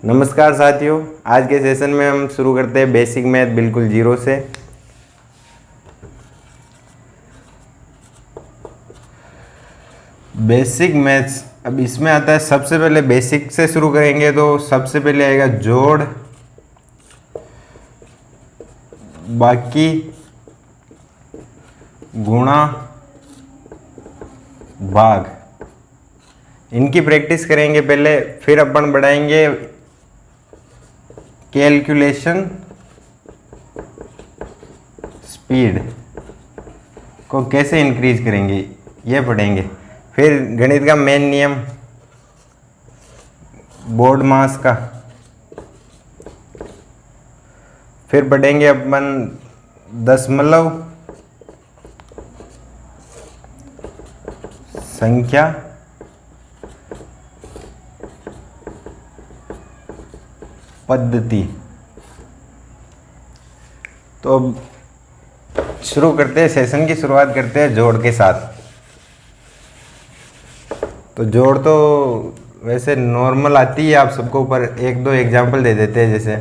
नमस्कार साथियों, आज के सेशन में हम शुरू करते हैं बेसिक मैथ बिल्कुल जीरो से। बेसिक मैथ्स अब इसमें आता है, सबसे पहले बेसिक से शुरू करेंगे तो सबसे पहले आएगा जोड़, बाकी, गुणा, भाग। इनकी प्रैक्टिस करेंगे पहले, फिर अपन बढ़ाएंगे कैलकुलेशन स्पीड को कैसे इंक्रीज करेंगे ये पढ़ेंगे। फिर गणित का मेन नियम, बोर्ड मास का। फिर पढ़ेंगे अपन दशमलव संख्या पद्धति। तो अब शुरू करते हैं, सेशन की शुरुआत करते हैं जोड़ के साथ। तो जोड़ तो वैसे नॉर्मल आती है आप सबको, पर एक दो एग्जांपल दे देते हैं। जैसे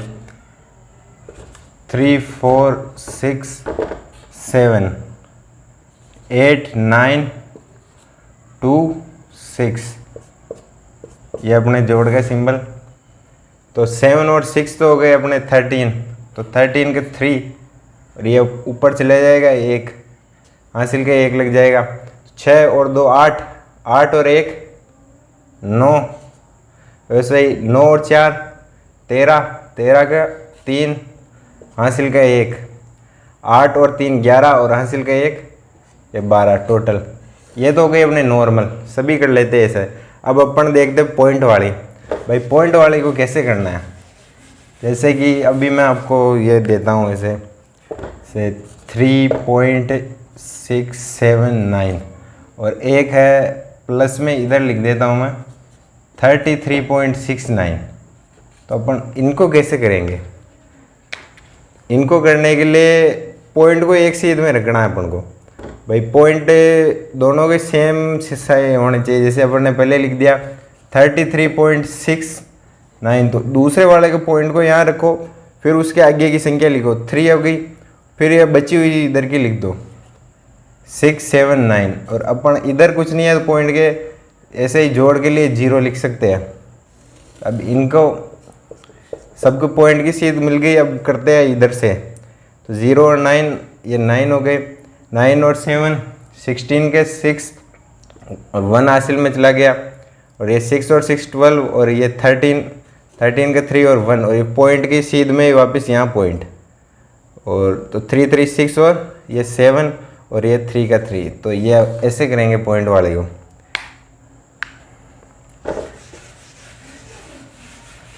3 4 6 7 8 9 2 6, ये अपने जोड़ का सिंबल। तो 7 और 6 तो हो गए अपने 13, तो 13 के 3 और ये ऊपर चले जाएगा, एक हासिल का 1 लग जाएगा। 6 और 2 8, 8 और 1 9, वैसे ही 9 और 4 13, 13 का 3 हासिल का 1, 8 और 3 11 और हासिल का 1 ये 12 टोटल। ये तो हो गई अपने नॉर्मल, सभी कर लेते हैं ऐसे। अब अपन देखते हैं पॉइंट वाली। भाई पॉइंट वाले को कैसे करना है, जैसे कि अभी मैं आपको ये देता हूँ ऐसे 3.679 और एक है प्लस में इधर लिख देता हूँ मैं 33.69। तो अपन इनको कैसे करेंगे, इनको करने के लिए पॉइंट को एक सीध में रखना है अपन को। भाई पॉइंट दोनों के सेम होने चाहिए। जैसे अपन ने पहले लिख दिया 33.69, तो दूसरे वाले के पॉइंट को यहाँ रखो, फिर उसके आगे की संख्या लिखो, 3 हो गई, फिर ये बची हुई इधर की लिख दो 679। और अपन इधर कुछ नहीं है तो पॉइंट के ऐसे ही जोड़ के लिए 0 लिख सकते हैं। अब इनको सबको पॉइंट की सीध मिल गई, अब करते हैं इधर से। तो 0 और 9, ये 9 हो गए, 9 और 7 16 के 6 और 1 हासिल में चला गया, और ये 6 और 6 12 और ये 13 के 3 और 1, और ये पॉइंट की सीध में वापस यहाँ पॉइंट, और तो 3 3 6 और ये 7 और ये 3 का 3। तो ये ऐसे करेंगे पॉइंट वाले को।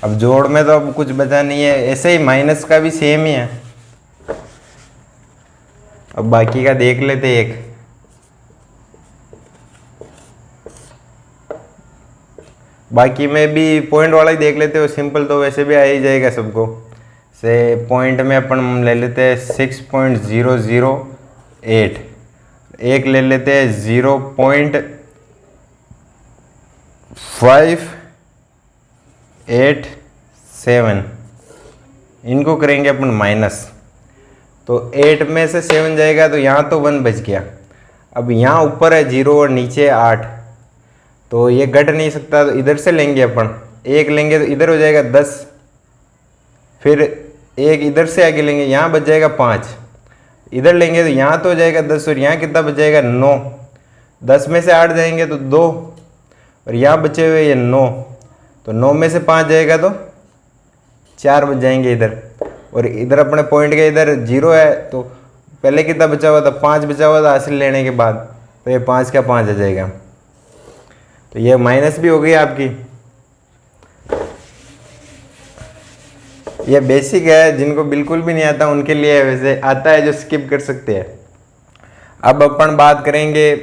अब जोड़ में तो अब कुछ बचा नहीं है, ऐसे ही माइनस का भी सेम ही है। अब बाकी का देख लेते एक। बाकी में भी पॉइंट वाला ही देख लेते हो, सिंपल तो वैसे भी आ ही जाएगा सबको। से पॉइंट में अपन ले लेते हैं 6.008, एक ले लेते हैं 0.587, इनको करेंगे अपन माइनस। तो 8 में से 7 जाएगा तो यहाँ तो 1 बच गया। अब यहाँ ऊपर है 0 और नीचे है 8, तो ये घट नहीं सकता, तो इधर से लेंगे अपन, एक लेंगे तो इधर हो जाएगा 10, फिर एक इधर से आगे लेंगे, यहाँ बच जाएगा 5, इधर लेंगे तो यहाँ तो हो जाएगा 10, और यहाँ कितना बच जाएगा 9, 10 में से 8 जाएंगे तो 2, और यहाँ बचे हुए ये 9, तो 9 में से 5 जाएगा तो 4 बच जाएंगे इधर। और इधर अपने पॉइंट के इधर 0 है, तो पहले कितना बचा हुआ था 5 बचा हुआ था हासिल लेने के बाद, तो ये 5 का 5 आ जाएगा। तो ये माइनस भी हो गई आपकी। ये बेसिक है, जिनको बिल्कुल भी नहीं आता उनके लिए, वैसे आता है जो स्किप कर सकते हैं। अब अपन बात करेंगे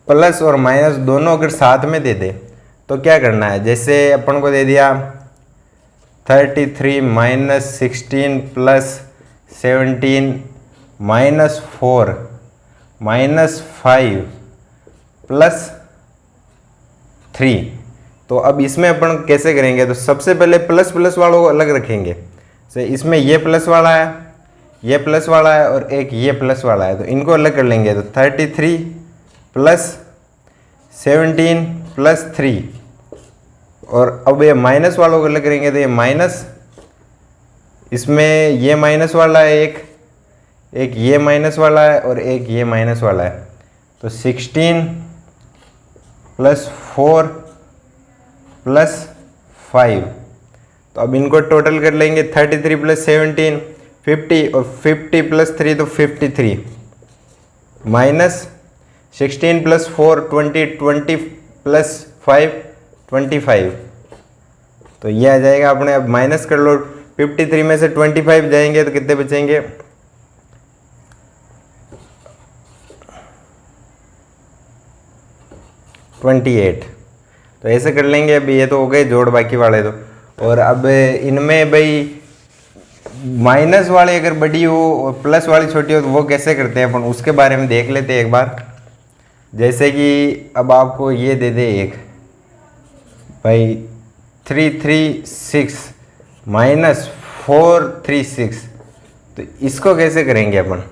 प्लस और माइनस दोनों अगर साथ में दे दे तो क्या करना है। जैसे अपन को दे दिया 33 minus 16 plus 17 minus 4 minus 5 plus 3, तो अब इसमें अपन कैसे करेंगे, तो सबसे पहले प्लस प्लस वालों को अलग रखेंगे। से इसमें ये प्लस वाला है, ये प्लस वाला है और एक ये प्लस वाला है, तो इनको अलग कर लेंगे। तो 33 प्लस 17 प्लस 3, और अब ये माइनस वालों को अलग करेंगे। तो ये माइनस, इसमें ये माइनस वाला है, एक ये माइनस वाला है और एक ये माइनस वाला है। तो 16 प्लस 4 प्लस 5, तो अब इनको टोटल कर लेंगे। 33 प्लस 17 50, और 50 प्लस 3 तो 53, माइनस 16 प्लस 4 20, 20 प्लस 5 25, तो ये आ जाएगा अपने। अब माइनस कर लो, 53 में से 25 जाएंगे तो कितने बचेंगे, 28। तो ऐसे कर लेंगे। अभी ये तो हो गए जोड़, बाकी वाले तो। और अब इनमें भाई माइनस वाले अगर बड़ी हो और प्लस वाली छोटी हो तो वो कैसे करते हैं अपन, उसके बारे में देख लेते हैं एक बार। जैसे कि अब आपको ये दे दे एक भाई 336 माइनस 436, तो इसको कैसे करेंगे अपन।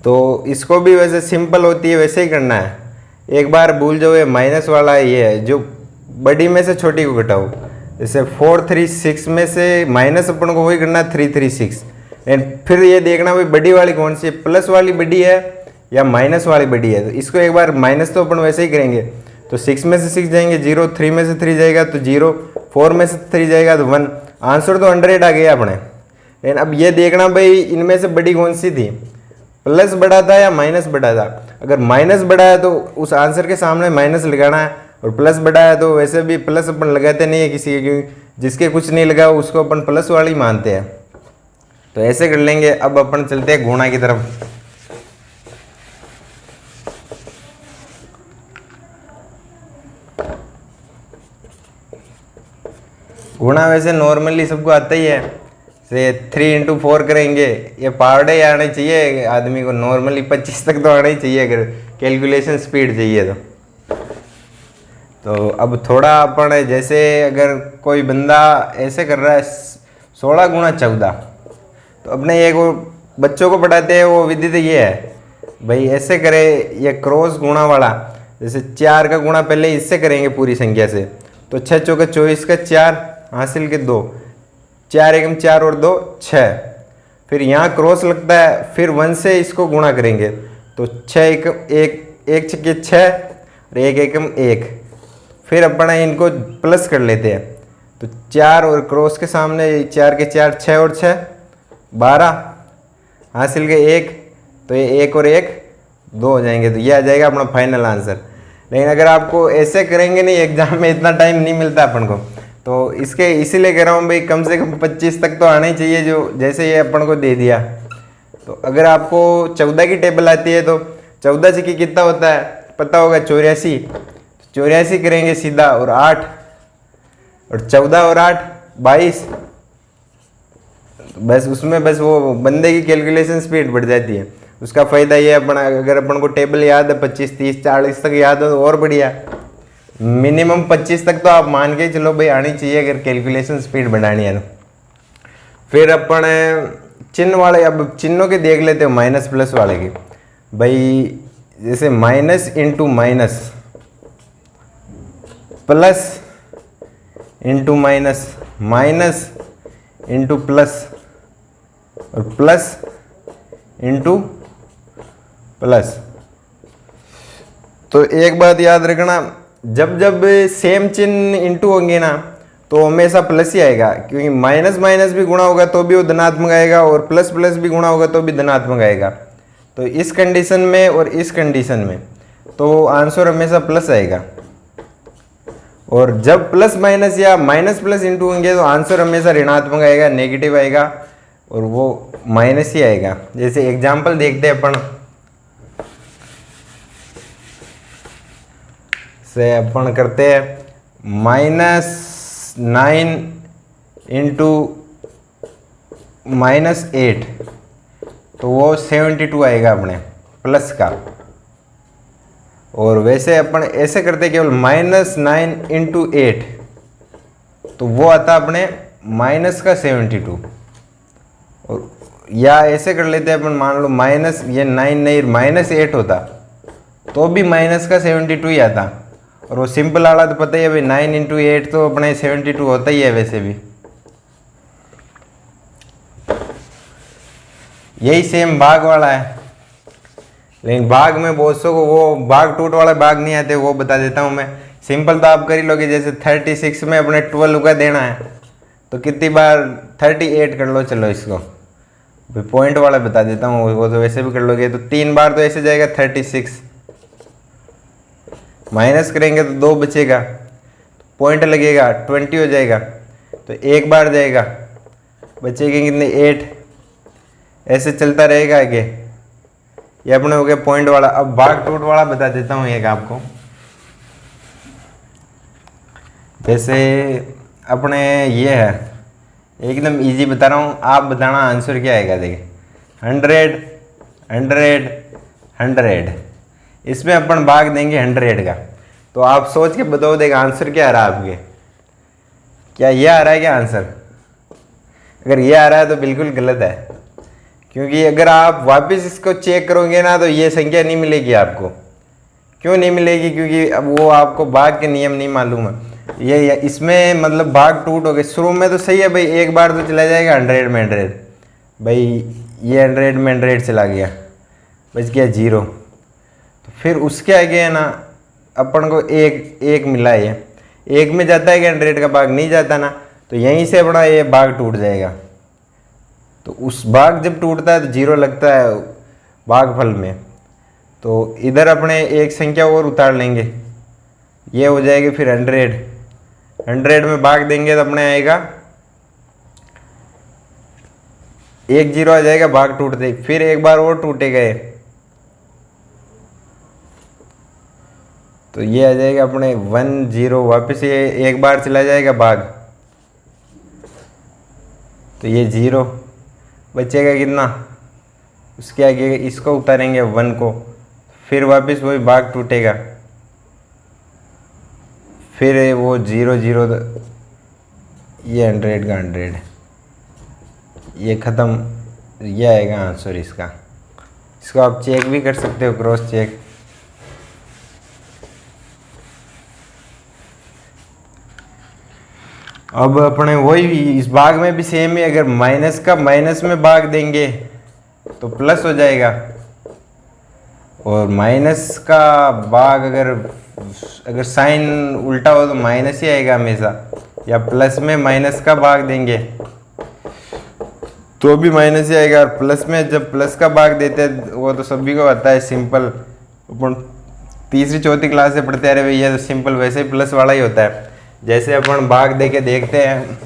तो इसको भी वैसे सिंपल होती है, वैसे ही करना है। एक बार भूल जाओ, ये माइनस वाला ये है, जो बड़ी में से छोटी को घटाओ। जैसे 436 में से माइनस अपन को वही करना है 336, एंड फिर ये देखना भाई बड़ी वाली कौन सी है, प्लस वाली बड़ी है या माइनस वाली बड़ी है। तो इसको एक बार माइनस तो अपन वैसे ही करेंगे। तो 6 में से 6 जाएंगे 0, 3 में से 3 जाएगा तो 0, 4 में से 3 जाएगा तो 1। आंसर तो 100 आ गया अपने। एंड अब ये देखना भाई इनमें से बड़ी कौन सी थी, प्लस बड़ा था या माइनस बड़ा था। अगर माइनस बड़ा है तो उस आंसर के सामने माइनस लगाना है, और प्लस बड़ा है तो वैसे भी प्लस अपन लगाते नहीं है किसी के, क्योंकि जिसके कुछ नहीं लगा उसको अपन प्लस वाली मानते हैं। तो ऐसे कर लेंगे। अब अपन चलते हैं गुणा की तरफ। गुणा वैसे नॉर्मली सबको आता ही है, से 3 × 4 करेंगे। ये पावड़े आने चाहिए आदमी को, नॉर्मली 25 तक तो आना ही चाहिए अगर कैलकुलेशन स्पीड चाहिए तो अब थोड़ा अपन जैसे अगर कोई बंदा ऐसे कर रहा है 16 × 14, तो अपने ये को बच्चों को पढ़ाते हैं वो विधि तो ये है भाई, ऐसे करे ये क्रॉस गुणा वाला। जैसे 4 का गुणा पहले इससे करेंगे पूरी संख्या से, तो 6 चौके 24 का 4 हासिल के 2, 4 एकम 4 और 2 6। फिर यहाँ क्रॉस लगता है, फिर 1 से इसको गुणा करेंगे तो 6 एकम 1 छक्के 6 और 1 एकम 1। फिर अपन इनको प्लस कर लेते हैं, तो 4 और क्रॉस के सामने 4 के 4 6 और 6 12 हासिल के 1, तो ये 1 और 1 2 हो जाएंगे। तो ये आ जाएगा अपना फाइनल आंसर। लेकिन अगर आपको ऐसे करेंगे नहीं, एग्जाम में इतना टाइम नहीं मिलता अपन को, तो इसके इसीलिए कह रहा हूँ भाई कम से कम 25 तक तो आना ही चाहिए, जो जैसे ये अपन को दे दिया। तो अगर आपको 14 की टेबल आती है तो 14 से कितना होता है पता होगा, 84। 84 करेंगे सीधा, और 8 और 14 और 8 22। बस उसमें बस वो बंदे की कैलकुलेशन स्पीड बढ़ जाती है। उसका फ़ायदा ये है अपन अगर अपन को टेबल याद है 25 30 40 तक याद हो तो और बढ़िया। मिनिमम 25 तक तो आप मान के चलो भाई आनी चाहिए अगर कैलकुलेशन स्पीड बढ़ानी है। फिर अपन चिन्ह वाले, अब चिन्हों के देख लेते हो माइनस प्लस वाले की। भाई जैसे minus into minus, plus into minus, minus into plus, और प्लस इंटू प्लस। तो एक बात याद रखना, जब जब सेम चिन्ह इंटू होंगे ना तो हमेशा प्लस ही आएगा, क्योंकि माइनस माइनस भी गुणा होगा तो भी वो धनात्मक आएगा, और प्लस प्लस भी गुणा होगा तो भी धनात्मक आएगा। तो इस कंडीशन में और इस कंडीशन में तो आंसर हमेशा प्लस आएगा, और जब प्लस माइनस या माइनस प्लस इंटू होंगे तो आंसर हमेशा ऋणात्मक आएगा, नेगेटिव आएगा, और वो माइनस ही आएगा। जैसे एग्जाम्पल देखते हैं अपन, से अपन करते हैं -9 इंटू -8, तो वो 72 आएगा अपने प्लस का। और वैसे अपन ऐसे करते केवल -9 इंटू 8, तो वो आता अपने -72। और या ऐसे कर लेते हैं अपन, मान लो माइनस ये 9 नहीं -8 होता तो भी -72 ही आता। और वो सिंपल वाला तो पता ही है भाई, 9 इंटू 8 तो अपने 72 होता ही है वैसे भी। यही सेम भाग वाला है, लेकिन भाग में बहुत सौ को वो भाग टूट वाला भाग नहीं आते, वो बता देता हूँ मैं। सिंपल तो आप कर ही लोगे, जैसे 36 में अपने 12 का देना है तो कितनी बार 38 कर लो। चलो इसको पॉइंट वाला बता देता हूँ, वो तो वैसे भी कर लोगे। तो 3 बार तो ऐसे जाएगा 36, माइनस करेंगे तो 2 बचेगा, पॉइंट लगेगा 20 हो जाएगा। तो 1 बार जाएगा, बचेंगे कितने 8, ऐसे चलता रहेगा आगे। ये अपने हो गया पॉइंट वाला। अब भाग टूट वाला बता देता हूँ एक आपको। जैसे अपने ये है, एकदम इजी बता रहा हूँ, आप बताना आंसर क्या आएगा। देखिए 100 100 100, इसमें अपन भाग देंगे 100 का। तो आप सोच के बताओ, देगा आंसर क्या आ रहा है आपके, क्या ये आ रहा है क्या आंसर? अगर ये आ रहा है तो बिल्कुल गलत है, क्योंकि अगर आप वापस इसको चेक करोगे ना तो ये संख्या नहीं मिलेगी आपको। क्यों नहीं मिलेगी? क्योंकि अब वो आपको भाग के नियम नहीं मालूम है। ये इसमें मतलब भाग टूट हो गए। शुरू में तो सही है भाई, 1 बार तो चला जाएगा 100 में 100, भाई ये 100 में 100 चला गया, बच गया 0। तो फिर उसके आगे है ना अपन को एक मिला है, ये 1 में जाता है कि 100 का भाग नहीं जाता ना, तो यहीं से अपना ये भाग टूट जाएगा। तो उस भाग जब टूटता है तो 0 लगता है भागफल में। तो इधर अपने एक संख्या और उतार लेंगे, ये हो जाएगी फिर 100 में भाग देंगे तो अपने आएगा 1 0 आ जाएगा, भाग टूटते। फिर एक बार और टूटेगा ये, तो ये आ जाएगा अपने 1 0, वापस ये एक बार चला जाएगा भाग, तो ये 0 बचेगा कितना, उसके आगे इसको उतारेंगे 1 को, फिर वापस वही भाग टूटेगा, फिर वो 0 0, ये 100 का 100, ये ख़त्म। ये आएगा आंसर इसका। इसको आप चेक भी कर सकते हो, क्रॉस चेक। अब अपने वही इस भाग में भी सेम ही, अगर माइनस का माइनस में भाग देंगे तो प्लस हो जाएगा, और माइनस का भाग अगर साइन उल्टा हो तो माइनस ही आएगा हमेशा, या प्लस में माइनस का भाग देंगे तो भी माइनस ही आएगा। और प्लस में जब प्लस का भाग देते हैं वो तो सभी को आता है, सिंपल अपन 3री 4थी क्लास से पढ़ते आ रहे भैया, तो सिंपल वैसे ही प्लस वाला ही होता है। जैसे अपन भाग दे के देखते हैं,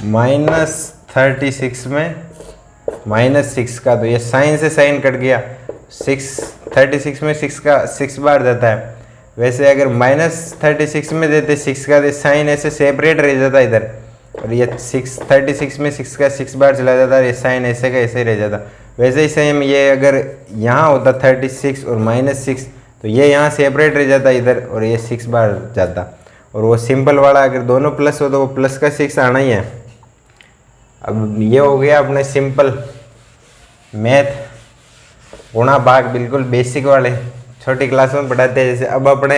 -36 में -6 का, तो ये साइन से साइन कट गया, 36 में 6 का 6 बार जाता है। वैसे अगर -36 में देते 6 का, तो साइन ऐसे सेपरेट रह जाता इधर, और ये 36 में 6 का 6 बार चला जाता है, ये साइन ऐसे का ऐसे ही रह जाता। वैसे ही सेम ये अगर यहाँ होता 36 और -6, तो ये यहाँ सेपरेट रह जाता इधर, और ये 6 बार जाता। और वो सिंपल वाला अगर दोनों प्लस हो तो वो प्लस का 6 आना ही है। अब ये हो गया अपने सिंपल मैथ गुणा भाग, बिल्कुल बेसिक वाले, छोटी क्लास में पढ़ाते हैं। जैसे अब अपने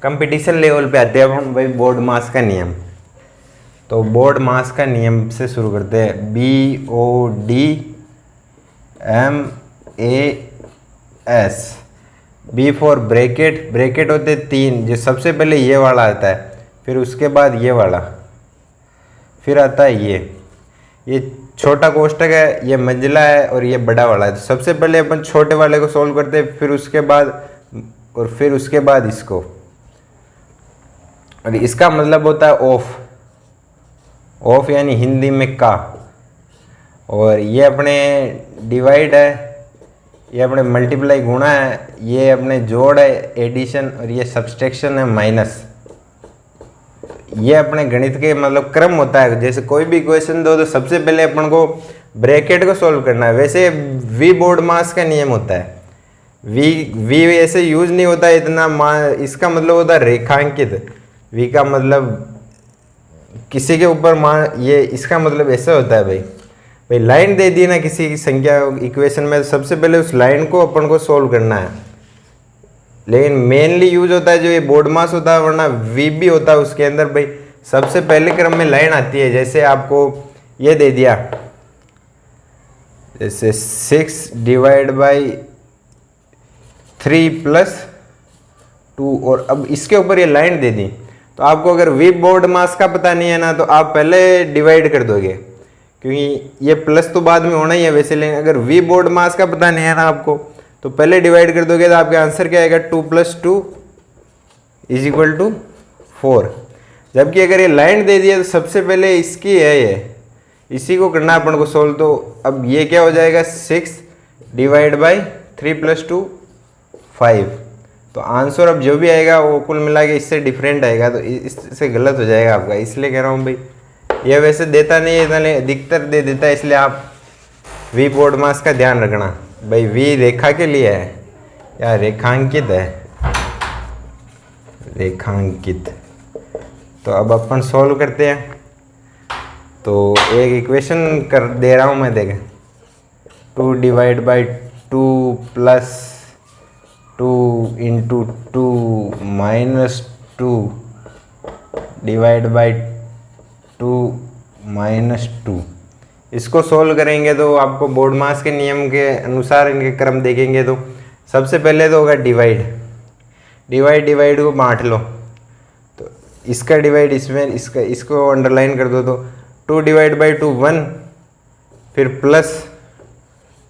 कंपटीशन लेवल पे आते हैं हम भाई, बोर्ड मास का नियम। तो बोर्ड मास का नियम से शुरू करते हैं। BODMAS, B for bracket, bracket होते 3, जो सबसे पहले ये वाला आता है, फिर उसके बाद ये वाला, फिर आता है ये छोटा कोष्टक है, ये मंजिला है, और ये बड़ा वाला है। तो सबसे पहले अपन छोटे वाले को सॉल्व करते हैं, फिर उसके बाद इसको। और इसका मतलब होता है ऑफ यानी हिंदी में का। और ये अपने डिवाइड है, ये अपने मल्टीप्लाई गुणा है, ये अपने जोड़ है एडिशन, और ये सब्सट्रैक्शन है माइनस। ये अपने गणित के मतलब क्रम होता है। जैसे कोई भी क्वेश्चन दो तो सबसे पहले अपन को ब्रैकेट को सॉल्व करना है। वैसे वी बोर्ड मास का नियम होता है, वी ऐसे यूज नहीं होता इतना, इसका मतलब होता है रेखांकित। वी का मतलब किसी के ऊपर मान, ये इसका मतलब ऐसा होता है भाई लाइन दे दी ना किसी की संख्या इक्वेशन में, सबसे पहले उस लाइन को अपन को सोल्व करना है। लेकिन मेनली यूज होता है जो ये बोर्ड मास होता है, वरना वी भी होता है उसके अंदर भाई। सबसे पहले क्रम में लाइन आती है, जैसे आपको ये दे दिया, जैसे 6 डिवाइड बाई 3 प्लस 2, और अब इसके ऊपर ये लाइन दे दी। तो आपको अगर वी बोर्ड मास का पता नहीं है ना, तो आप पहले डिवाइड कर दोगे, क्योंकि ये प्लस तो बाद में होना ही है वैसे। लेकिन अगर वी बोर्ड मास का पता नहीं है ना आपको, तो पहले डिवाइड कर दोगे, तो आपका आंसर क्या आएगा, 2 + 2 = 4। जबकि अगर ये लाइन दे दिया तो सबसे पहले इसकी है ये, इसी को करना अपन को सोल्व। तो अब ये क्या हो जाएगा, 6 डिवाइड बाई 3 + 2 5। तो आंसर अब जो भी आएगा वो कुल मिला के इससे डिफरेंट आएगा, तो इससे गलत हो जाएगा आपका। इसलिए कह रहा हूँ भाई, ये वैसे देता नहीं है इतना, अधिकतर दे देता है, इसलिए आप वी बोर्ड मास का ध्यान रखना भाई। वी रेखा के लिए है या रेखांकित है, रेखांकित। तो अब अपन सॉल्व करते हैं। तो एक इक्वेशन कर दे रहा हूँ मैं, देखें, 2 divide by 2 plus 2 into 2 minus 2 divide by 2 minus 2। इसको सोल्व करेंगे तो आपको बोर्ड मास के नियम के अनुसार इनके क्रम देखेंगे तो सबसे पहले तो होगा डिवाइड। डिवाइड को बांट लो, तो इसका डिवाइड इसमें, इसको अंडरलाइन कर दो। तो 2 डिवाइड बाई 2 1, फिर प्लस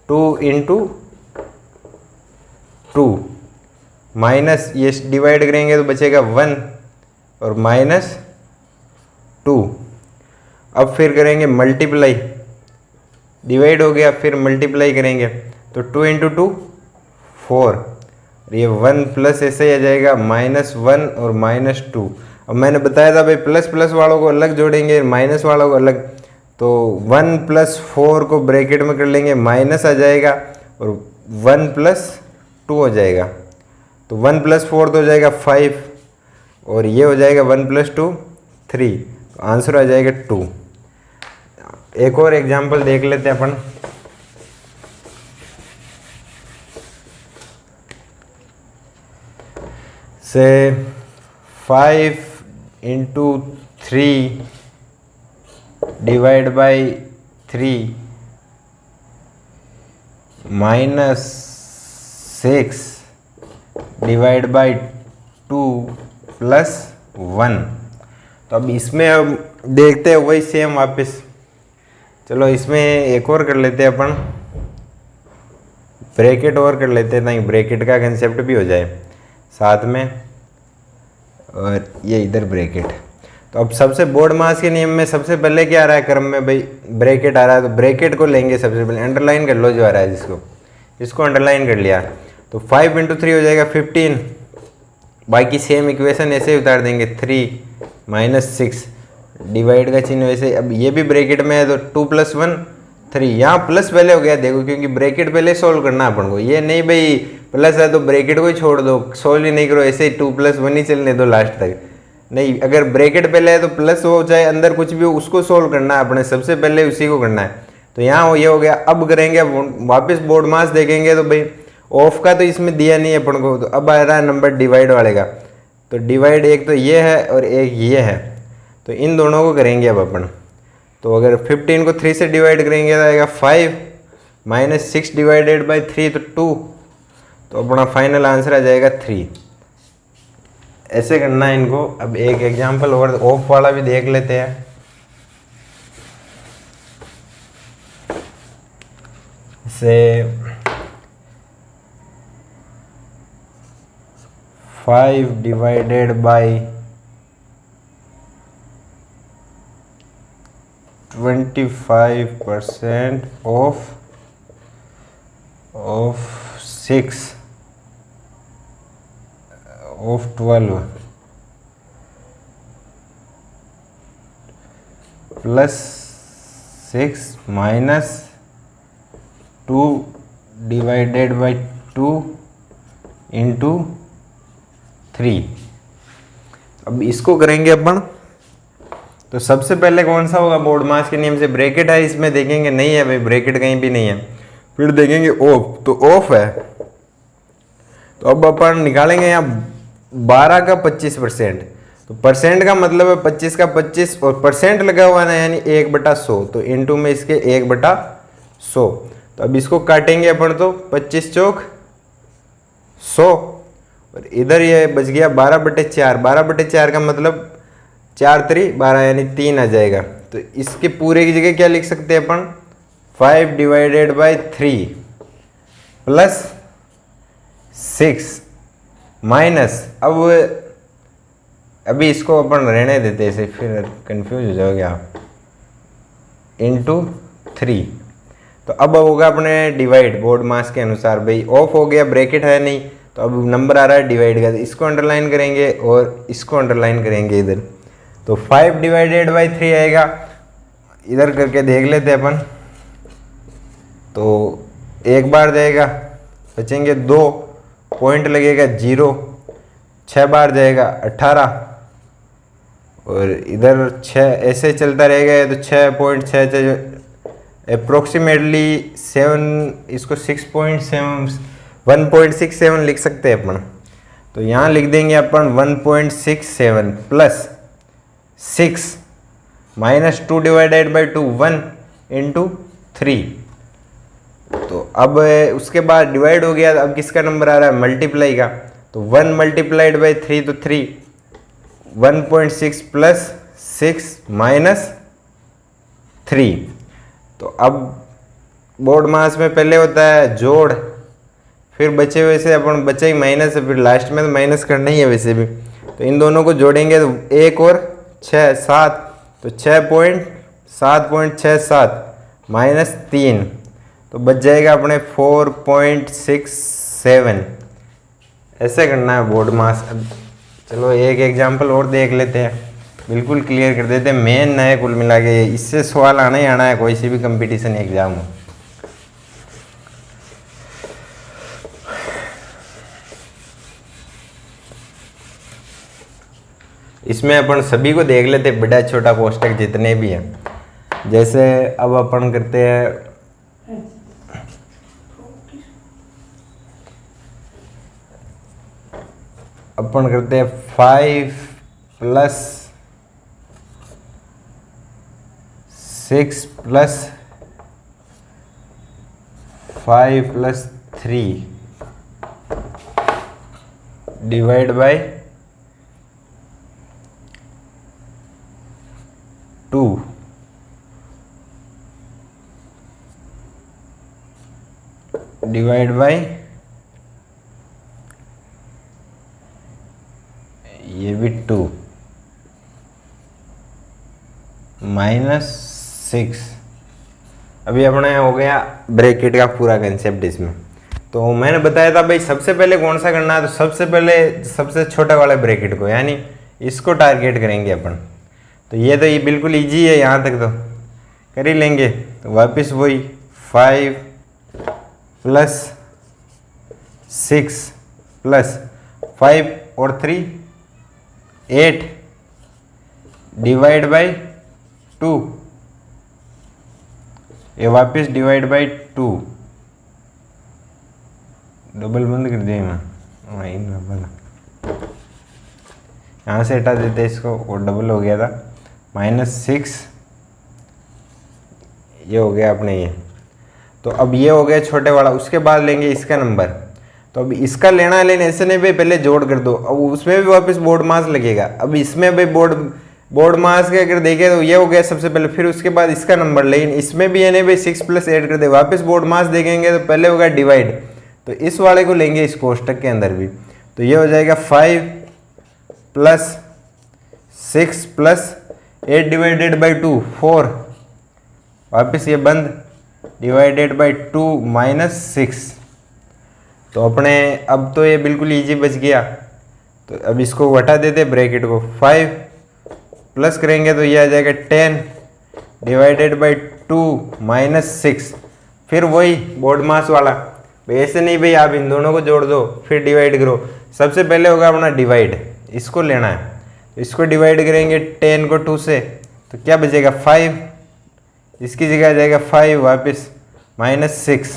2 इंटू 2 माइनस, ये डिवाइड करेंगे तो बचेगा 1 और माइनस 2। अब फिर करेंगे मल्टीप्लाई, डिवाइड हो गया, फिर मल्टीप्लाई करेंगे तो 2 इंटू 2 4, ये 1 प्लस ऐसे ही आ जाएगा -1 और -2। अब मैंने बताया था भाई प्लस प्लस वालों को अलग जोड़ेंगे, माइनस वालों को अलग। तो 1 + 4 को ब्रैकेट में कर लेंगे, माइनस आ जाएगा और 1 + 2 हो जाएगा। तो 1 + 4 तो हो जाएगा 5, और ये हो जाएगा 1 + 2 3। तो आंसर आ जाएगा 2। एक और एग्जाम्पल देख लेते हैं अपन। से 5 into 3 divide by 3 minus 6 divide by 2 plus 1। तो अब इसमें अब देखते हैं वही सेम वापस। चलो इसमें एक और कर लेते हैं अपन, ब्रैकेट और कर लेते हैं ताकि ब्रैकेट का कंसेप्ट भी हो जाए साथ में, और ये इधर ब्रैकेट। तो अब सबसे बोर्ड मास के नियम में सबसे पहले क्या आ रहा है क्रम में भाई, ब्रैकेट आ रहा है। तो ब्रैकेट को लेंगे सबसे पहले, अंडरलाइन कर लो जो आ रहा है, जिसको अंडरलाइन कर लिया। तो 5 इंटू 3 हो जाएगा 15। बाकी सेम इक्वेशन ऐसे ही उतार देंगे, 3 माइनस 6 डिवाइड का चिन्ह वैसे। अब ये भी ब्रैकेट में है तो 2 + 1 3, यहाँ प्लस पहले हो गया देखो, क्योंकि ब्रैकेट पहले सोल्व करना अपन को। ये नहीं भाई प्लस है तो ब्रैकेट को ही छोड़ दो, सोल्व ही नहीं करो, ऐसे ही 2 + 1 ही चलने दो लास्ट तक। नहीं, अगर ब्रैकेट पहले है तो प्लस हो चाहे अंदर कुछ भी हो, उसको सोल्व करना है अपने, सबसे पहले उसी को करना है। तो यहाँ ये हो गया। अब करेंगे, वापस बोर्ड मास देखेंगे तो भाई ऑफ का तो इसमें दिया नहीं है अपन को, तो अब आ रहा है नंबर डिवाइड वाले का। तो डिवाइड एक तो ये है और एक ये है, तो इन दोनों को करेंगे अब अपन। तो अगर 15 को 3 से डिवाइड करेंगे तो आएगा 5 माइनस 6 डिवाइडेड बाई 3 तो 2। तो अपना फाइनल आंसर आ जाएगा 3। ऐसे करना है इनको। अब एक एग्जांपल और ऑफ वाला भी देख लेते हैं। से 5 divided by 25% of 6 of 12 plus 6 minus 2 divided by 2 into 3। अब इसको करेंगे अपन, तो सबसे पहले कौन सा होगा, बोर्ड मास के नियम से ब्रैकेट है, इसमें देखेंगे नहीं है भाई, ब्रैकेट कहीं भी नहीं है। फिर देखेंगे ऑफ, तो ऑफ है। तो अब अपन निकालेंगे यहाँ 12 का 25%, तो परसेंट का मतलब है 25 का 25 और परसेंट लगा हुआ है ना, यानी 1/100, तो इनटू में इसके 1/100। तो अब इसको काटेंगे अपन, तो 25 चौक 100 और इधर ये बच गया 12/4। 12/4 का मतलब 4 3 12 यानी 3 आ जाएगा। तो इसके पूरे की जगह क्या लिख सकते हैं अपन, 5 डिवाइडेड बाई 3 प्लस 6 माइनस, अब अभी इसको अपन रहने देते हैं, इसे फिर कंफ्यूज हो जाओगे आप, इंटू 3। तो अब होगा अपने डिवाइड बोर्ड मास के अनुसार, भाई ऑफ हो गया, ब्रैकेट है नहीं, तो अब नंबर आ रहा है डिवाइड का, तो इसको अंडरलाइन करेंगे और इसको अंडरलाइन करेंगे इधर। तो 5 डिवाइडेड बाई 3 आएगा, इधर करके देख लेते हैं अपन। तो एक बार जाएगा, बचेंगे 2, पॉइंट लगेगा 0, 6 बार जाएगा 18 और इधर 6, ऐसे चलता रहेगा। तो 6.6 अप्रोक्सीमेटली 7, इसको 6.7 1.67 लिख सकते हैं अपन। तो यहाँ लिख देंगे अपन 1.67 plus 6 minus 2 divided by 2 1 into 3। तो अब उसके बाद डिवाइड हो गया, अब किसका नंबर आ रहा है, मल्टीप्लाई का। तो 1 मल्टीप्लाइड बाई 3 तो 3, 1.6 प्लस 6 माइनस 3। तो अब बोर्ड मास में पहले होता है जोड़, फिर बचे हुए से अपन बचे ही माइनस है, फिर लास्ट में तो माइनस करना ही है वैसे भी। तो इन दोनों को जोड़ेंगे तो 1 और 6 7, तो 7.67 माइनस 3, तो बच जाएगा अपने 4.67। ऐसे करना है बोर्ड मास। अब चलो एक एग्जांपल और देख लेते हैं, बिल्कुल क्लियर कर देते हैं। मेन है कुल मिला के, इससे सवाल आना ही आना है कोई सी भी कंपटीशन एग्जाम हो। इसमें अपन सभी को देख लेते हैं, बड़ा छोटा कोष्टक जितने भी हैं। जैसे अब अपन करते हैं, अपन करते हैं 5 plus 6 plus 5 plus 3 divide by 2 divide by ये भी 2 माइनस 6। अभी अपने हो गया ब्रैकेट का पूरा कंसेप्ट इसमें। तो मैंने बताया था भाई सबसे पहले कौन सा करना है, तो सबसे पहले सबसे छोटा वाला ब्रैकेट को, यानी इसको टारगेट करेंगे अपन। तो ये बिल्कुल इजी है, यहाँ तक तो कर ही लेंगे। तो वापस वही 5 प्लस 6 प्लस 5 और 3 8 डिवाइड बाई 2, ये वापस डिवाइड बाई 2, डबल बंद कर दिया मैं, यहाँ से हटा देते इसको, और डबल हो गया था, -6 ये हो गया अपने ये। तो अब ये हो गया छोटे वाला, उसके बाद लेंगे इसका नंबर। तो अब इसका लेना है, लेकिन ऐसे नहीं भाई पहले जोड़ कर दो, अब उसमें भी वापस बोर्ड मास लगेगा। अब इसमें भाई बोर्ड मास के अगर देखें तो ये हो गया सबसे पहले, फिर उसके बाद इसका नंबर, लेकिन इसमें भी यानी भाई 6 प्लस 8 कर दे, वापस बोर्ड मास देखेंगे तो पहले होगा डिवाइड, तो इस वाले को लेंगे इस कोष्टक के अंदर भी। तो ये हो जाएगा 5 प्लस 6 प्लस 8 डिवाइडेड बाई 2 4, वापस ये बंद, डिवाइडेड बाई 2 माइनस 6। तो अपने अब तो ये बिल्कुल इजी बच गया। तो अब इसको हटा देते ब्रैकेट को, 5 प्लस करेंगे तो ये आ जाएगा 10 डिवाइडेड बाई 2 माइनस 6, फिर वही बोर्ड मास वाला, भाई ऐसे नहीं भाई आप इन दोनों को जोड़ दो फिर डिवाइड करो। सबसे पहले होगा अपना डिवाइड, इसको लेना है, इसको डिवाइड करेंगे 10 को 2 से तो क्या बचेगा 5, इसकी जगह आ जाएगा 5 वापस -6,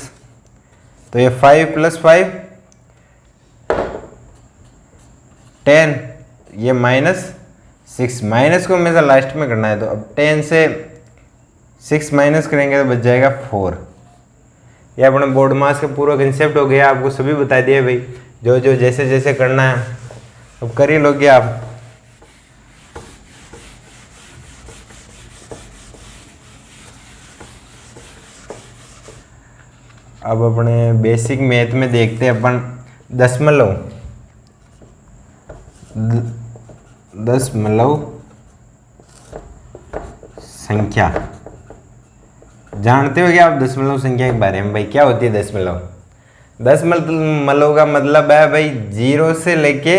तो ये 5 + 5 10, ये -6, माइनस को हमेशा लास्ट में करना है। तो अब 10 से 6 माइनस करेंगे तो बच जाएगा 4। ये अपने बोर्ड मास का पूरा कंसेप्ट हो गया, आपको सभी बता दिया भाई, जो जो जैसे जैसे करना है अब कर ही लोगे आप। अब अपने बेसिक मैथ में देखते हैं अपन दशमलव संख्या। जानते हो क्या आप दशमलव संख्या के बारे में? भाई क्या होती है दशमलव? दशमलव का मतलब है भाई 0 से लेके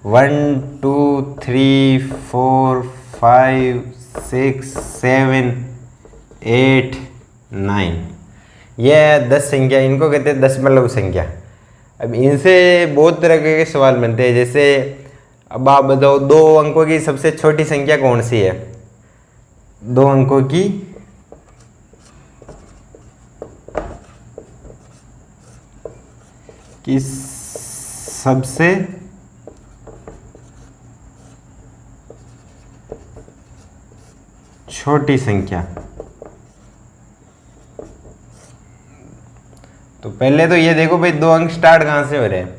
1 2 3 4 5 6 7 8 9, यह 10 संख्या, इनको कहते हैं दशमलव संख्या। अब इनसे बहुत तरह के सवाल बनते हैं, जैसे अब आप बताओ 2 अंकों की सबसे छोटी संख्या कौन सी है? 2 अंकों की सबसे छोटी संख्या। तो पहले तो ये देखो भाई 2 अंक स्टार्ट कहाँ से हो रहे हैं,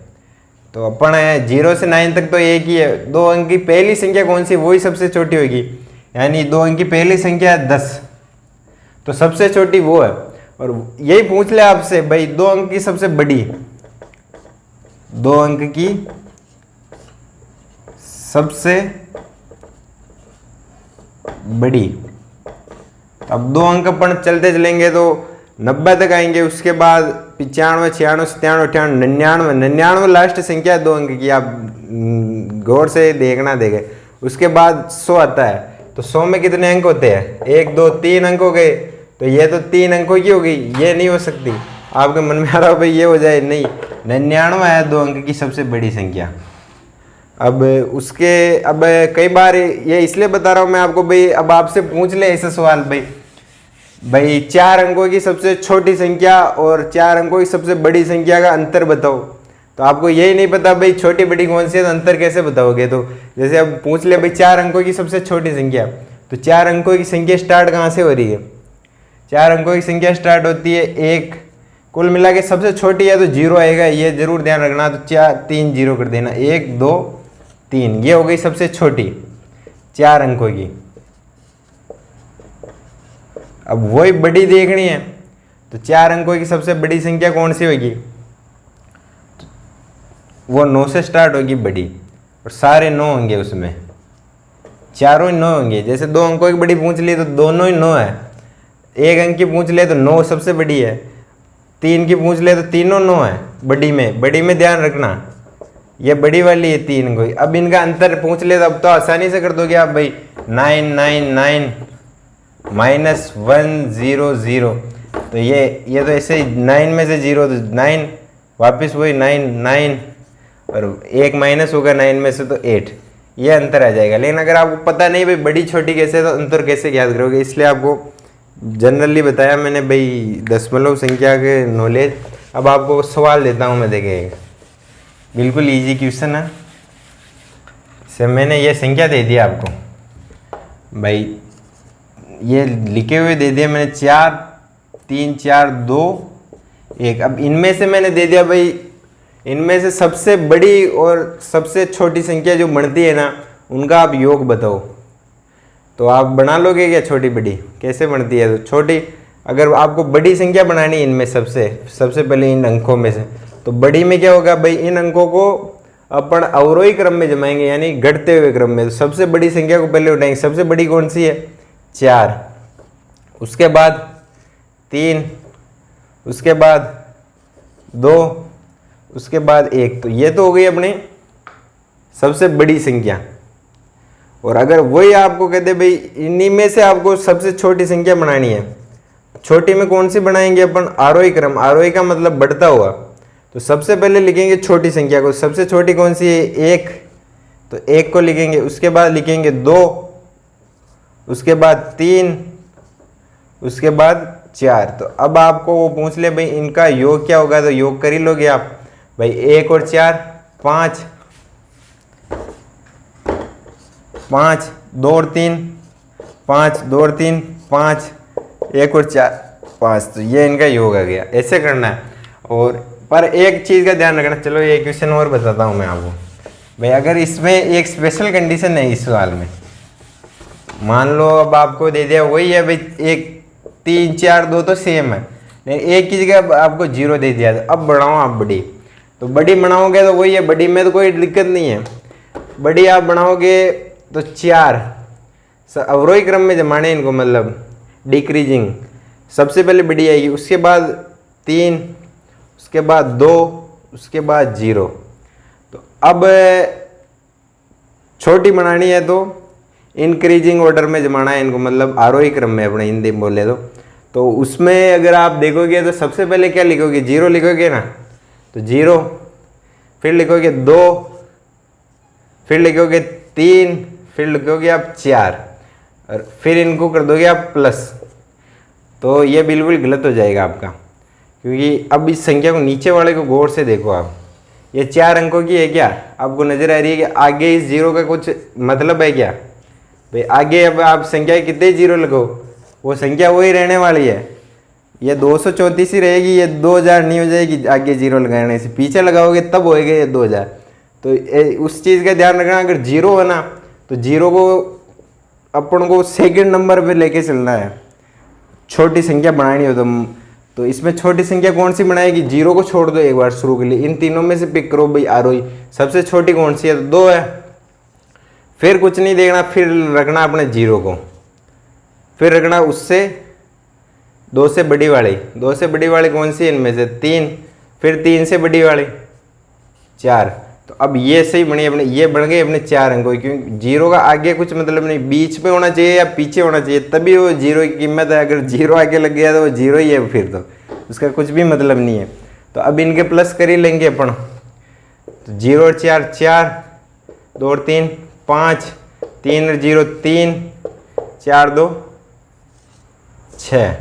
तो अपन 0 से 9 तक तो एक ही है। 2 अंक की पहली संख्या कौन सी, वही सबसे छोटी होगी, यानी 2 अंक की पहली संख्या है 10, तो सबसे छोटी वो है। और यही पूछ ले आपसे भाई 2 अंक की सबसे बड़ी, 2 अंक की सबसे बड़ी, अब 2 अंक अपन चलते चलेंगे तो 90 तक आएंगे, उसके बाद 95 96 97 98 99 99 लास्ट संख्या है 2 अंक की, आप गौर से देखना देंगे। उसके बाद 100 आता है, तो 100 में कितने अंक होते हैं? 1 2 3 अंक हो गए, तो ये तो 3 अंकों की हो गई, ये नहीं हो सकती। आपके मन में आ रहा हो भाई ये हो जाए, नहीं, 99 है 2 अंक की सबसे बड़ी संख्या। अब कई बार ये इसलिए बता रहा हूँ मैं आपको भाई, अब आपसे पूछ ले ऐसा सवाल भाई 4 अंकों की सबसे छोटी संख्या और 4 अंकों की सबसे बड़ी संख्या का अंतर बताओ, तो आपको यही नहीं पता भाई छोटी बड़ी कौन सी है, तो अंतर कैसे बताओगे? तो जैसे अब पूछ ले भाई 4 अंकों की सबसे छोटी संख्या, तो 4 अंकों की संख्या स्टार्ट कहाँ से हो रही है? 4 अंकों की संख्या स्टार्ट होती है 1, कुल मिला के सबसे छोटी है तो 0 आएगा, ये जरूर ध्यान रखना। तो 3 0 कर देना, 1 2 3, ये हो गई सबसे छोटी 4 अंकों की। अब वही बड़ी देखनी है, तो 4 अंकों की सबसे बड़ी संख्या कौन सी होगी? वो 9 से स्टार्ट होगी बड़ी, और सारे 9 होंगे उसमें, चारों ही 9 होंगे। जैसे 2 अंकों की बड़ी पूछ ली तो दोनों ही 9 है, 1 अंक की पूछ ले तो 9 सबसे बड़ी है, 3 की पूछ ले तो तीनों 9 है बड़ी में ध्यान रखना, ये बड़ी वाली है 3 को। अब इनका अंतर पूछ ले तो अब तो आसानी से कर दोगे आप भाई, 9 9 9 -1 0 0, तो ये तो ऐसे ही 9 में से 0 तो 9, वापस वही 9 9, और एक माइनस होगा 9 में से तो 8, ये अंतर आ जाएगा। लेकिन अगर आपको पता नहीं भाई बड़ी छोटी कैसे, तो अंतर कैसे याद करोगे? इसलिए आपको जनरली बताया मैंने भाई दशमलव संख्या के नॉलेज। अब आपको सवाल देता हूँ मैं, देखिए बिल्कुल इजी क्वेश्चन है। से मैंने ये संख्या दे दिया आपको भाई, ये लिखे हुए दे दिया मैंने 4 3 4 2 1। अब इनमें से मैंने दे दिया भाई, इनमें से सबसे बड़ी और सबसे छोटी संख्या जो बनती है ना, उनका आप योग बताओ। तो आप बना लोगे क्या? छोटी बड़ी कैसे बनती है? तो छोटी, अगर आपको बड़ी संख्या बनानी है इनमें सबसे पहले इन अंकों में से, तो बड़ी में क्या होगा भाई, इन अंकों को अपन अवरोही क्रम में जमाएंगे, यानी घटते हुए क्रम में। तो सबसे बड़ी संख्या को पहले उठाएंगे, सबसे बड़ी कौन सी है? 4, उसके बाद 3, उसके बाद 2, उसके बाद 1। तो ये तो हो गई अपनी सबसे बड़ी संख्या। और अगर वही आपको कहते भाई इन्हीं में से आपको सबसे छोटी संख्या बनानी है, छोटी में कौन सी बनाएंगे अपन, आरोही क्रम, आरोही का मतलब बढ़ता हुआ। तो सबसे पहले लिखेंगे छोटी संख्या को, सबसे छोटी कौन सी है, एक, तो एक को लिखेंगे, उसके बाद लिखेंगे 2, उसके बाद 3, उसके बाद 4। तो अब आपको वो पूछ ले भाई इनका योग क्या होगा, तो योग कर ही लोगे आप भाई, 1 और 4 5, 5 2 और 3 5, 2 और 3 5, 1 और 4 5, तो ये इनका योग आ गया। ऐसे करना है। और पर एक चीज़ का ध्यान रखना, चलो ये क्वेश्चन और बताता हूँ मैं आपको भाई। अगर इसमें एक स्पेशल कंडीशन है इस सवाल में, मान लो अब आपको दे दिया वही है भाई, 1 3 4 2 तो सेम है, लेकिन एक की जगह आपको 0 दे दिया, तो अब बढ़ाओ आप बड़ी, तो बड़ी बनाओगे तो वही है, बड़ी में तो कोई दिक्कत नहीं है। बड़ी आप बनाओगे तो 4, अवरोही क्रम में जमाने इनको, मतलब डिक्रीजिंग, सबसे पहले बड़ी आएगी, उसके बाद 3, उसके बाद 2, उसके बाद 0। तो अब छोटी बनानी है तो इंक्रीजिंग ऑर्डर में जमाना है इनको, मतलब आरोही क्रम में अपने हिंदी में बोले तो उसमें अगर आप देखोगे तो सबसे पहले क्या लिखोगे, 0 लिखोगे ना, तो 0, फिर लिखोगे 2, फिर लिखोगे 3, फिर लिखोगे आप 4, और फिर इनको कर दोगे आप प्लस। तो ये बिल्कुल गलत हो जाएगा आपका, क्योंकि अब इस संख्या को नीचे वाले को गौर से देखो आप, ये 4 अंकों की है क्या, आपको नजर आ रही है कि आगे इस 0 का कुछ मतलब है क्या भाई, आगे अब आप संख्या कितने 0 लगो, वो संख्या वही रहने वाली है, ये 234 ही रहेगी, ये 2000 नहीं हो जाएगी आगे 0 लगाने से, पीछे लगाओगे तब होएगा ये 2000। तो उस चीज़ का ध्यान रखना, अगर 0 है ना तो 0 को अपन को सेकंड नंबर पे लेके चलना है, छोटी संख्या बनानी हो तो इसमें छोटी संख्या कौन सी बनाएगी, 0 को छोड़ दो एक बार शुरू के लिए, इन तीनों में से पिक करो भाई आरोही, सबसे छोटी कौन सी है, तो 2 है, फिर कुछ नहीं देखना, फिर रखना अपने 0 को, फिर रखना उससे 2 से बड़ी वाली, 2 से बड़ी वाली कौन सी है इनमें से, 3, फिर 3 से बड़ी वाली 4। तो अब ये सही बनी अपने, ये बन गए अपने 4 अंकों, क्योंकि 0 का आगे कुछ मतलब नहीं, बीच में होना चाहिए या पीछे होना चाहिए, तभी वो 0 की कीमत है। अगर 0 आगे लग गया तो वो 0 ही है, फिर तो उसका कुछ भी मतलब नहीं है। तो अब इनके प्लस कर ही लेंगे अपन, तो 0 और 4 4, 2 और 3 5, 3 और 0 3, 4 2 6।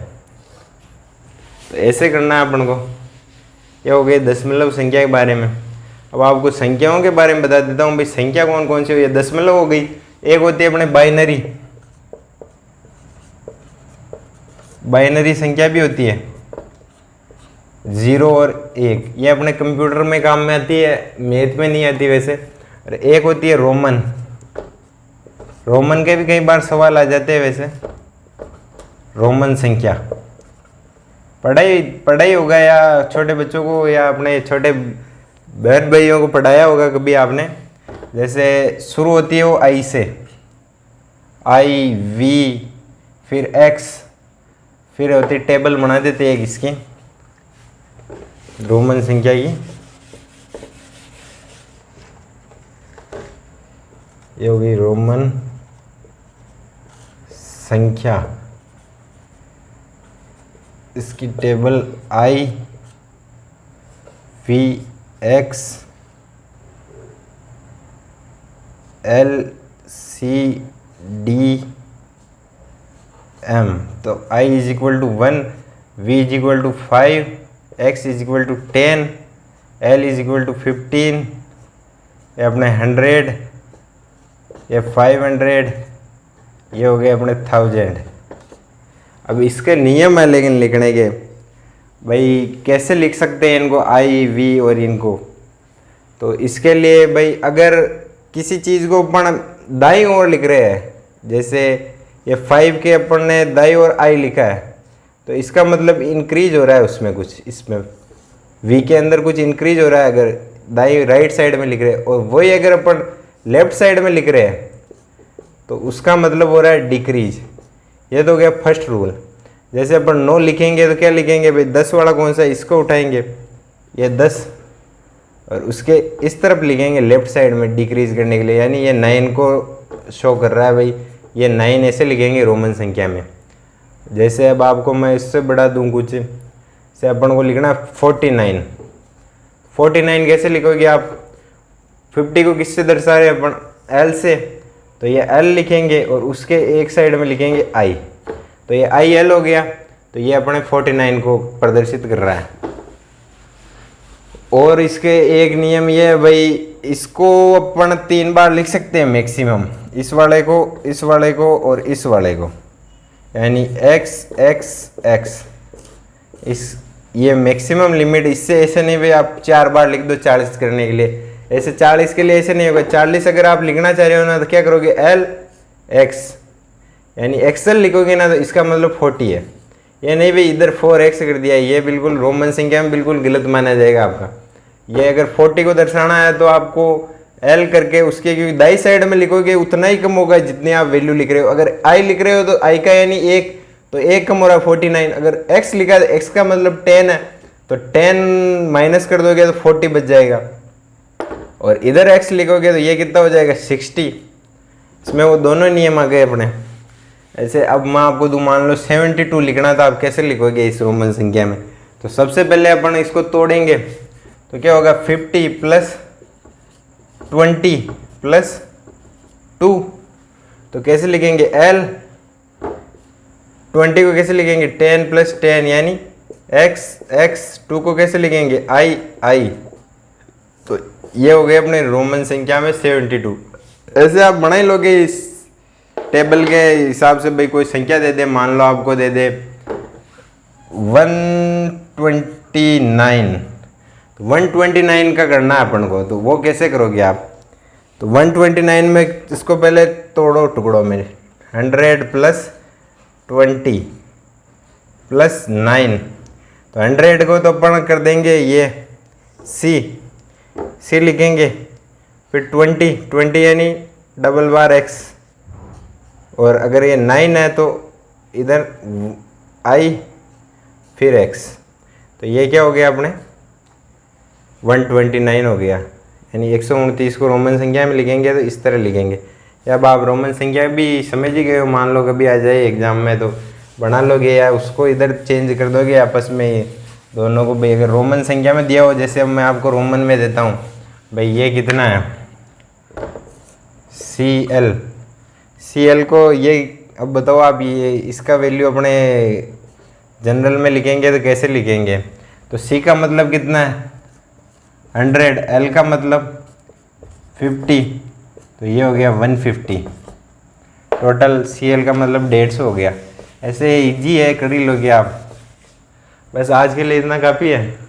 तो ऐसे करना है अपन को। ये हो गई दशमलव संख्या के बारे में। अब आपको संख्याओं के बारे में बता देता हूँ भाई, संख्या कौन कौन सी हुई है। दशमलव हो गई, एक होती है अपने बाइनरी, बाइनरी संख्या भी होती है 0 और 1, ये अपने कंप्यूटर में काम में आती है, मैथ में नहीं आती वैसे। और एक होती है रोमन, रोमन के भी कई बार सवाल आ जाते हैं वैसे, रोमन संख्या। पढ़ाई होगा या छोटे बच्चों को या अपने छोटे बहन भाइयों को पढ़ाया होगा कभी आपने। जैसे शुरू होती है वो आई से, आई वी फिर एक्स, फिर होती टेबल बना देते हैं इसकी रोमन संख्या की। ये होगी रोमन संख्या, इसकी table I V X L C D M. तो i is equal to 1, v is equal to 5, x is equal to 10, l is equal to 15, ये अपने 100, ये 500, ये हो गए अपने 1000। अब इसके नियम है लेकिन लिखने के, भाई कैसे लिख सकते हैं इनको आई वी और इनको। तो इसके लिए भाई अगर किसी चीज़ को अपन दाईं ओर लिख रहे हैं, जैसे ये 5 के अपन ने दाईं ओर आई लिखा है, तो इसका मतलब इंक्रीज हो रहा है उसमें कुछ, इसमें वी के अंदर कुछ इंक्रीज हो रहा है अगर दाईं राइट साइड में लिख रहे हैं। और वही अगर अपन लेफ्ट साइड में लिख रहे हैं तो उसका मतलब हो रहा है डिक्रीज। ये तो हो गया फर्स्ट रूल। जैसे अपन 9 लिखेंगे तो क्या लिखेंगे भाई, 10 वाला कौन सा, इसको उठाएंगे, ये 10, और उसके इस तरफ लिखेंगे लेफ्ट साइड में डिक्रीज करने के लिए, यानी ये 9 को शो कर रहा है भाई, ये 9 ऐसे लिखेंगे रोमन संख्या में। जैसे अब आपको मैं इससे बढ़ा दूं कुछ से, अपन को लिखना 49। 49 कैसे लिखोगे आप? 50 को किससे दर्शा रहे हैं अपन? L से, तो ये L लिखेंगे और उसके एक साइड में लिखेंगे I, तो ये IL हो गया। तो ये अपने 49 को प्रदर्शित कर रहा है। और इसके एक नियम ये है भाई, इसको अपन 3 बार लिख सकते हैं मैक्सिमम, इस वाले को, इस वाले को और इस वाले को, यानी x x x, इस ये मैक्सिमम लिमिट। इससे ऐसे नहीं भाई आप 4 बार लिख दो 40 करने के लिए, ऐसे 40 के लिए ऐसे नहीं होगा। 40 अगर आप लिखना चाह रहे हो ना तो क्या करोगे? L x, यानी XL लिखोगे ना तो इसका मतलब 40 है। ये नहीं भाई इधर 4x कर दिया, ये बिल्कुल रोमन संख्या में बिल्कुल गलत माना जाएगा आपका। ये अगर 40 को दर्शाना है तो आपको L करके उसके, क्योंकि दाई साइड में लिखोगे उतना ही कम होगा जितनी आप वैल्यू लिख रहे हो। अगर I लिख रहे हो तो I का यानी 1, तो 1 कम हो रहा है 49। अगर x लिखा है तो x का मतलब 10 है, तो 10 माइनस कर दोगे तो 40 बच जाएगा। और इधर x लिखोगे तो ये कितना हो जाएगा? 60। इसमें वो दोनों नियम आ गए अपने। ऐसे अब मैं आपको दूं, मान लो 72 लिखना था, आप कैसे लिखोगे इस रोमन संख्या में? तो सबसे पहले अपन इसको तोड़ेंगे, तो क्या होगा? 50 प्लस 20 प्लस 2, तो कैसे लिखेंगे? L। 20 को कैसे लिखेंगे? 10 प्लस 10 यानी x x। 2 को कैसे लिखेंगे? I I। तो ये हो गए अपने रोमन संख्या में 72। ऐसे आप बना ही लोगे इस टेबल के हिसाब से। भाई कोई संख्या दे दे, मान लो आपको दे दे 129, तो 129 का करना है अपन को, तो वो कैसे करोगे आप? तो 129 में इसको पहले तोड़ो टुकड़ों में। 100 प्लस 20 प्लस 9, तो 100 को तो अपन कर देंगे ये C लिखेंगे, फिर 20 यानी डबल बार x, और अगर ये 9 है तो इधर I फिर x, तो ये क्या हो गया अपने? 129 हो गया। यानी 129 को रोमन संख्या में लिखेंगे तो इस तरह लिखेंगे। अब आप रोमन संख्या भी समझ ही गए हो, मान लो कभी आ जाए एग्जाम में तो बना लोगे या उसको इधर चेंज कर दोगे आपस में, ये दोनों को। भाई अगर रोमन संख्या में दिया हो, जैसे अब मैं आपको रोमन में देता हूँ, भाई ये कितना है? CL को ये, अब बताओ आप, ये इसका वैल्यू अपने जनरल में लिखेंगे तो कैसे लिखेंगे? तो C का मतलब कितना है? 100, L का मतलब 50, तो ये हो गया 150। टोटल CL का मतलब 150 हो गया। ऐसे इजी है, कर ही लोगे आप। बस आज के लिए इतना काफ़ी है।